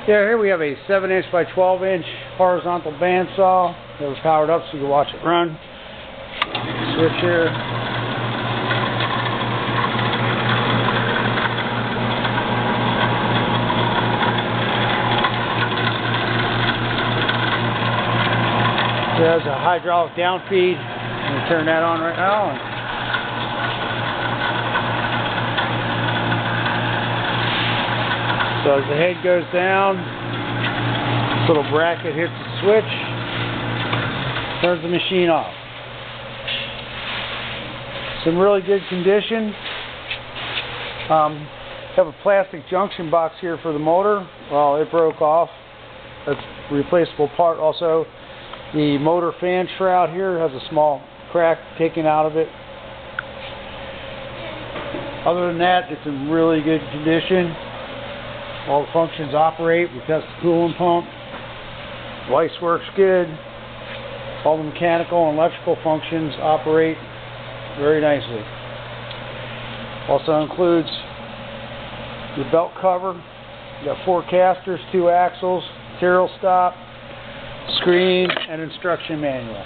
Yeah, here we have a 7" by 12" horizontal bandsaw that was powered up so you can watch it run. Switch here. There's a hydraulic down feed. I'm going to turn that on right now. So as the head goes down, this little bracket hits the switch, turns the machine off. It's in really good condition. Have a plastic junction box here for the motor. Well, it broke off. That's a replaceable part. Also, the motor fan shroud here has a small crack taken out of it. Other than that, it's in really good condition. All the functions operate. We test the coolant pump. Lights works good. All the mechanical and electrical functions operate very nicely. Also includes the belt cover. You got 4 casters, 2 axles, material stop, screen, and instruction manual.